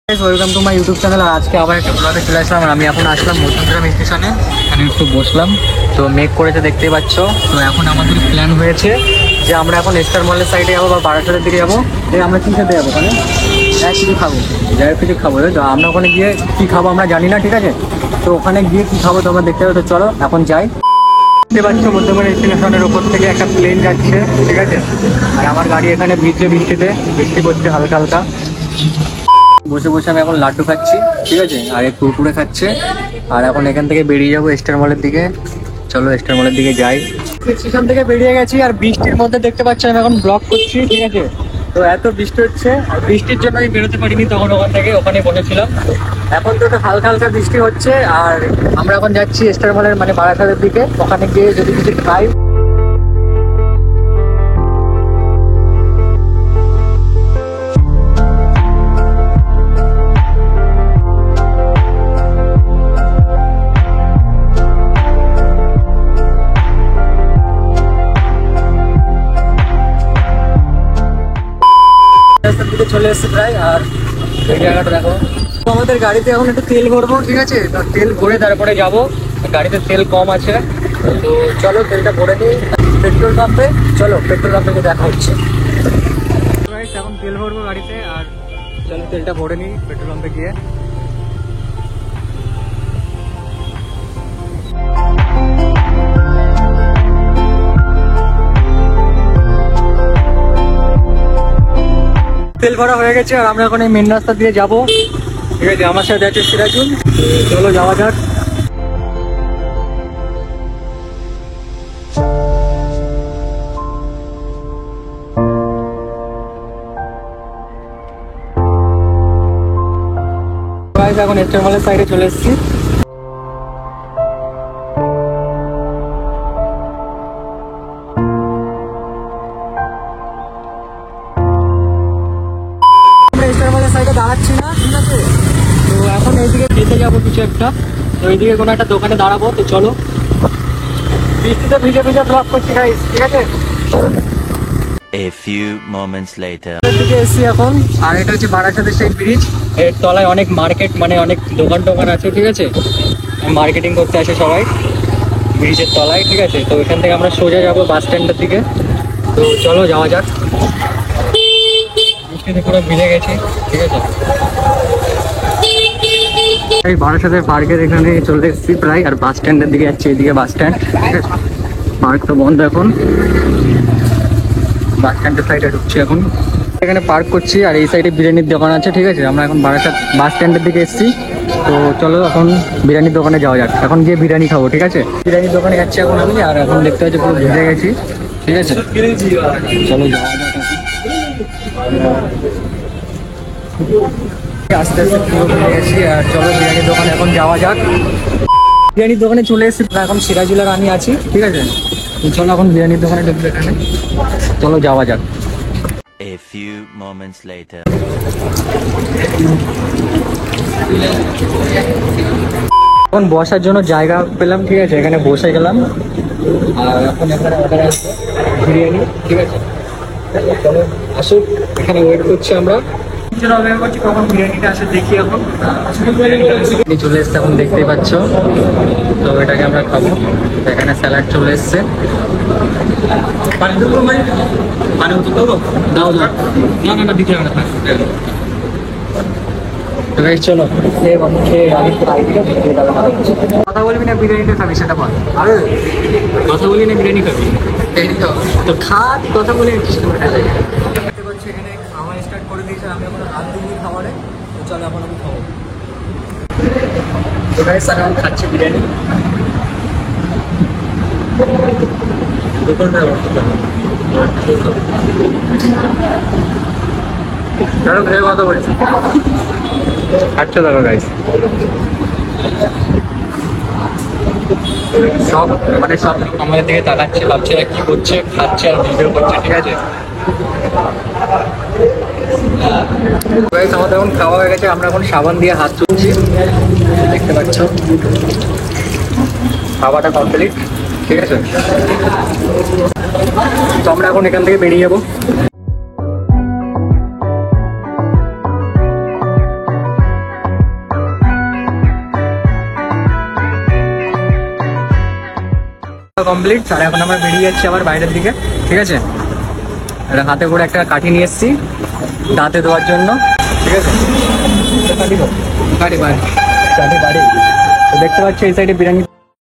Welcome to my YouTube channel. আর আজকে আবার একটা ব্লগে চলে আসলাম। আর আমি এখন আসলাম মধ্যমগ্রাম স্টেশনে, এখানে একটু বসলাম। তো মেঘ করেছে দেখতেই পাচ্ছ। তো এখন আমাদের প্ল্যান হয়েছে যে আমরা এখন স্টার মলের সাইডে যাবো বা বারাসাতের দিকে যাবো। আমরা কী খেতে যাবো ওখানে? কিছু খাবো, কিছু খাবো। তো আমরা ওখানে গিয়ে কী খাবো আমরা জানি না, ঠিক আছে? তো ওখানে গিয়ে কী খাবো তোমরা দেখতে হবে। তো চলো এখন যাই। দেখতে পাচ্ছ মধ্যমগ্রাম স্টেশনের ওপর থেকে একটা প্লেন যাচ্ছে, ঠিক আছে? আর আমার গাড়ি এখানে বৃষ্টি পড়ছে হালকা হালকা। বসে বসে আমি এখন লাড্ডু খাচ্ছি, ঠিক আছে? আর এক কুরকুরে খাচ্ছে। আর এখন এখান থেকে বেরিয়ে যাবো স্টার মলের দিকে। চলো স্টার মলের দিকে যাই। স্টেশন থেকে বেরিয়ে গেছি আর বৃষ্টির মধ্যে দেখতে পাচ্ছি আমি এখন ব্লগ করছি, ঠিক আছে? তো এত বৃষ্টি হচ্ছে, আর বৃষ্টির জন্য আমি বেরোতে পারিনি তখন ওখানে বসেছিলাম। এখন তো হালকা হালকা বৃষ্টি হচ্ছে। আর আমরা এখন যাচ্ছি স্টার মলের মানে বারাসাতের দিকে। ওখানে গিয়ে যদি কিছু খাই। চলে এসছে প্রায়। আর এই জায়গাটা দেখো। তো আমাদের গাড়িতে এখন একটু তেল ভরবো, ঠিক আছে? তো তেল ভরে তারপরে যাবো। গাড়িতে তেল কম আছে, তো চলো তেলটা ভরে নিই পেট্রোল পাম্পে। চলো পেট্রোল পাম্পে দেখা হচ্ছে। এখন তেল ভরবো গাড়িতে। আর চলো তেলটা ভরে নিই পেট্রোল পাম্পে গিয়ে। তেল ভরা হয়ে গেছে আর আমরা এখন এই মেন রাস্তা দিয়ে যাবো, ঠিক আছে? আমার সাথে আছে সিরাজুল। চলো যাওয়া যাক। এখন স্টার মলের সাইডে চলে এসেছি। দাঁড়াচ্ছি না, ঠিক আছে? তো এখন এইদিকে খেতে যাবো কিছু একটা। তো এইদিকে কোনো একটা দোকানে দাঁড়াবো। তো চলো, বৃষ্টিতে ভিজে ভিজে ব্লগ করছি গাইস, ঠিক আছে? A few moments later. এদিকে এসছি এখন। আর এটা হচ্ছে বারাসাতের সেই ব্রিজ। এর তলায় অনেক মার্কেট মানে অনেক দোকান আছে, ঠিক আছে? মার্কেটিং করতে আসে সবাই ব্রিজের তলায়, ঠিক আছে? তো এখান থেকে আমরা সোজা যাবো বাস স্ট্যান্ডের দিকে। তো চলো যাওয়া যাক। বৃষ্টিতে পুরো ভিজে গেছি, ঠিক আছে? এই বারাসাতের পার্কের এখানে চলে এসেছি প্রায়। আর বাস স্ট্যান্ডের দিকে যাচ্ছি, এদিকে বাস স্ট্যান্ড, ঠিক আছে? পার্ক তো বন্ধ এখন। বাস স্ট্যান্ডের সাইডে ঢুকছি এখন। এখানে পার্ক করছি আর এই সাইডে বিরিয়ানির দোকান আছে, ঠিক আছে? আমরা এখন বারাসাত বাস স্ট্যান্ডের দিকে এসেছি। তো চলো এখন বিরিয়ানির দোকানে যাওয়া যাক। এখন গিয়ে বিরিয়ানি খাবো, ঠিক আছে? বিরিয়ানির দোকানে যাচ্ছি এখন আমি। আর এখন দেখতে পাচ্ছি পুরো ভিজে গেছি, ঠিক আছে? চলো যাওয়া যাক। আস্তে আস্তে পুরো ভিজে গেছি। আর চলো বিরিয়ানির দোকানে এখন যাওয়া যাক। বিরিয়ানির দোকানে চলে এসেছি। এখন সিরাজুল আর আমি আছি, ঠিক আছে? চলো এখন বিরিয়ানির দোকানে ঢুকবো এখানে। চলো যাওয়া যাক। A few moments later. এখন বসার জন্য জায়গা পেলাম, ঠিক আছে? এখানে বসে গেলাম। আর এখন এখানে অর্ডার আসবে বিরিয়ানি, ঠিক আছে? চলো আসুক, এখানে ওয়েট করছি আমরা। অপেক্ষা করছি কখন বিরিয়ানিটা আসে, দেখি। এখন চলে এসছে, এখন দেখতেই পাচ্ছ। তো এটাকে আমরা খাবো। এখানে স্যালাড চলে এসছে। দাও দাও। না দিতে হবে না। চলো কথা বলবি না, বিরিয়ানিটা খাবি সেটা বল। আরে কথা বলি না, বিরিয়ানি খাবি তো খা। কথা বলে দেখতে পাচ্ছি এখানে খাওয়া স্টার্ট করে দিয়েছে। আমি এখন হাত দিই খাবারে। তো চলো এখন আমি খাবো। তো গাইস আমি খাচ্ছি বিরিয়ানি। চলো ভেবে কথা বলছি। আচ্ছা দেখো গাইস, সব আমাদের দিকে তাকাচ্ছে, ভাবছে কি করছে, খাচ্ছে আর ভিডিও করছে, ঠিক আছে? আমাদের এখন খাওয়া হয়ে গেছে। আমরা এখন সাবান দিয়ে হাত ধুচ্ছি, দেখতে পাচ্ছ। খাওয়াটা কমপ্লিট, ঠিক আছে? তো আমরা এখন এখান থেকে বেরিয়ে যাবো। কমপ্লিট। আর এখন আমরা বেরিয়ে যাচ্ছি আবার বাইরের দিকে, ঠিক আছে। এটা হাতে করে একটা কাঠি নিয়ে এসেছি দাঁতে দেওয়ার জন্য, ঠিক আছে। কাঠি বাড়ি তো দেখতে পাচ্ছি এই সাইডে বিরিয়ানি